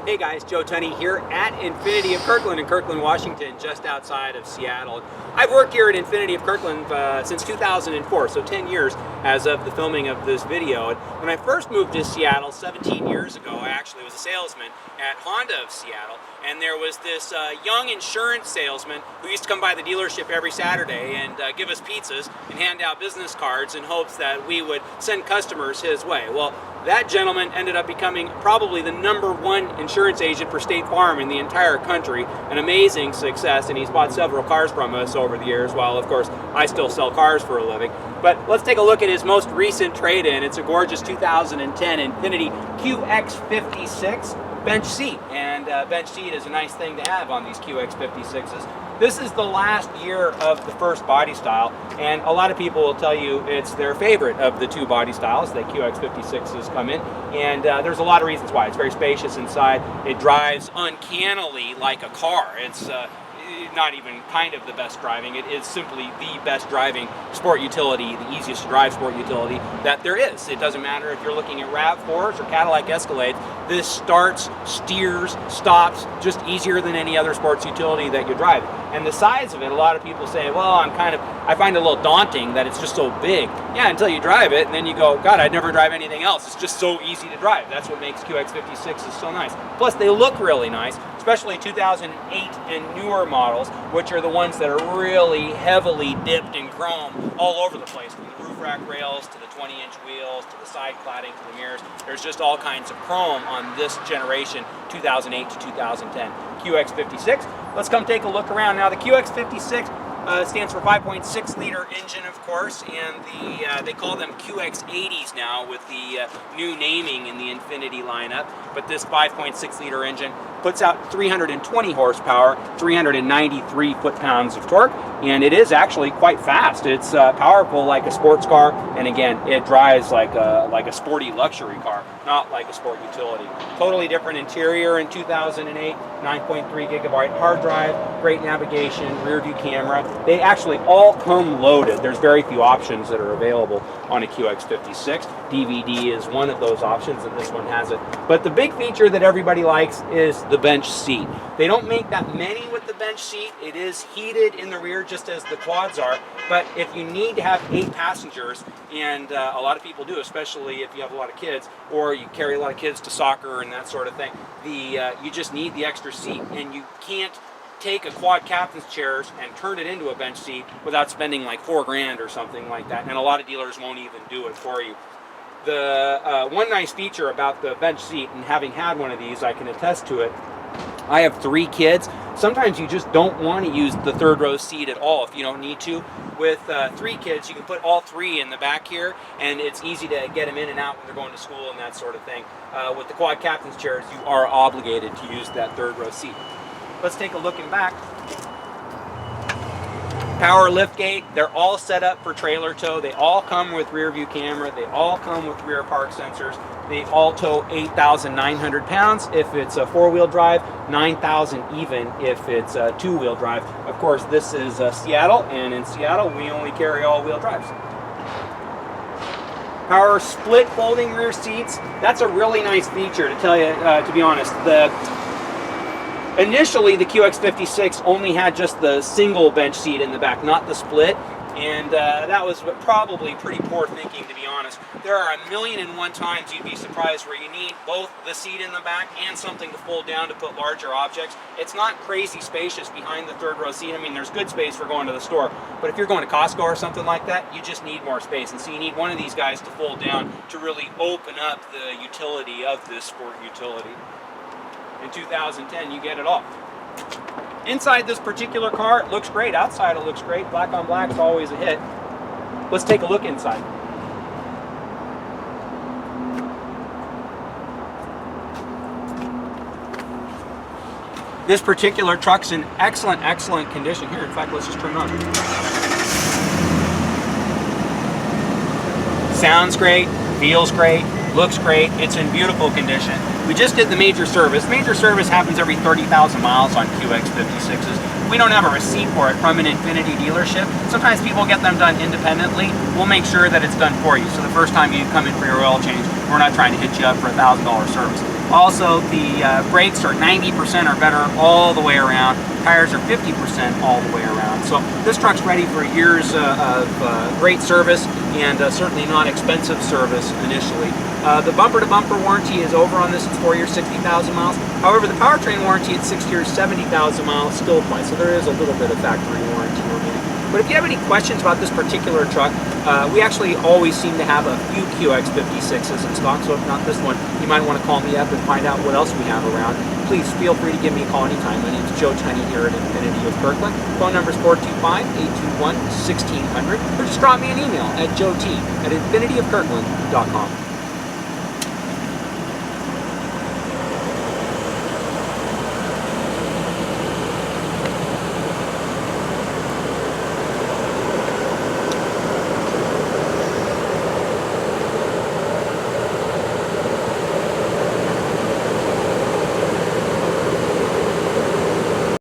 Hey guys, Joe Tunney here at Infiniti of Kirkland in Kirkland, Washington, just outside of Seattle. I've worked here at Infiniti of Kirkland since 2004, so 10 years as of the filming of this video. And when I first moved to Seattle 17 years ago, I actually was a salesman at Honda of Seattle, and there was this young insurance salesman who used to come by the dealership every Saturday and give us pizzas and hand out business cards in hopes that we would send customers his way. Well, that gentleman ended up becoming probably the #1 insurance agent for State Farm in the entire country. An amazing success, and he's bought several cars from us over the years, while of course I still sell cars for a living. But let's take a look at his most recent trade-in. It's a gorgeous 2010 Infiniti QX56 bench seat, and bench seat is a nice thing to have on these QX56s. This is the last year of the first body style, and a lot of people will tell you it's their favorite of the two body styles that QX56s come in, and there's a lot of reasons why. It's very spacious inside. It drives uncannily like a car. It's not even kind of the best driving. It is simply the best driving sport utility, the easiest to drive sport utility that there is. It doesn't matter if you're looking at RAV4s or Cadillac Escalades. This starts, steers, stops just easier than any other sports utility that you drive. And the size of it, a lot of people say, well, I find it a little daunting that it's just so big. Yeah, until you drive it, and then you go, God, I'd never drive anything else. It's just so easy to drive. That's what makes QX56s so nice. Plus, they look really nice, especially 2008 and newer models, which are the ones that are really heavily dipped in chrome all over the place, from the roof rack rails to the 20-inch wheels to the side cladding to the mirrors. There's just all kinds of chrome on this generation, 2008 to 2010 QX56. Let's come take a look around. Now, the QX56 stands for 5.6-liter engine, of course, and they call them QX80s now with the new naming in the Infiniti lineup. But this 5.6-liter engine puts out 320 horsepower, 393 foot-pounds of torque, and it is actually quite fast. It's powerful like a sports car, and again, it drives like a sporty luxury car, not like a sport utility. Totally different interior in 2008, 9.3 gigabyte hard drive, great navigation, rear view camera. They actually all come loaded. There's very few options that are available on a QX56. DVD is one of those options, and this one has it. But the big feature that everybody likes is the bench seat. They don't make that many with the bench seat. It is heated in the rear just as the quads are, but if you need to have 8 passengers, and a lot of people do, especially if you have a lot of kids, or you carry a lot of kids to soccer and that sort of thing, you just need the extra seat, and you can't take a quad captain's chairs and turn it into a bench seat without spending like $4 grand or something like that, and a lot of dealers won't even do it for you. The one nice feature about the bench seat, and having had one of these, I can attest to it. I have 3 kids. Sometimes you just don't want to use the third row seat at all if you don't need to. With 3 kids, you can put all 3 in the back here, and it's easy to get them in and out when they're going to school and that sort of thing. With the quad captain's chairs, you are obligated to use that third row seat. Let's take a look in back. Power liftgate, they're all set up for trailer tow. They all come with rear view camera. They all come with rear park sensors. They all tow 8,900 pounds if it's a 4-wheel drive, 9,000 even if it's a 2-wheel drive. Of course, this is Seattle, and in Seattle, we only carry all-wheel drives. Power split folding rear seats. That's a really nice feature, to tell you, to be honest. Initially, the QX56 only had just the single bench seat in the back, not the split, and that was probably pretty poor thinking, to be honest. There are 1,000,001 times you'd be surprised where you need both the seat in the back and something to fold down to put larger objects. It's not crazy spacious behind the third row seat. I mean, there's good space for going to the store, but if you're going to Costco or something like that, you just need more space, and so you need one of these guys to fold down to really open up the utility of this sport utility. In 2010, you get it all. Inside this particular car, it looks great. Outside, it looks great. Black on black is always a hit. Let's take a look inside. This particular truck's in excellent, excellent condition. Here, in fact, let's just turn it on. Sounds great, feels great, looks great. It's in beautiful condition. We just did the major service. Major service happens every 30,000 miles on QX56s. We don't have a receipt for it from an Infiniti dealership. Sometimes people get them done independently. We'll make sure that it's done for you. So the first time you come in for your oil change, we're not trying to hit you up for a $1,000 service. Also, the brakes are 90% or better all the way around. Tires are 50% all the way around. So this truck's ready for years of great service, and certainly not expensive service initially. The bumper-to-bumper warranty is over on this. It's 4 years, 60,000 miles. However, the powertrain warranty at 6 years, 70,000 miles still applies. So there is a little bit of factory warranty remaining. But if you have any questions about this particular truck, we actually always seem to have a few QX56s in stock. So if not this one, you might want to call me up and find out what else we have around. Please feel free to give me a call anytime. My name is Joe Tunney here at Infiniti of Kirkland. Phone number is 425-821-1600. Or just drop me an email at joet@infinityofkirkland.com.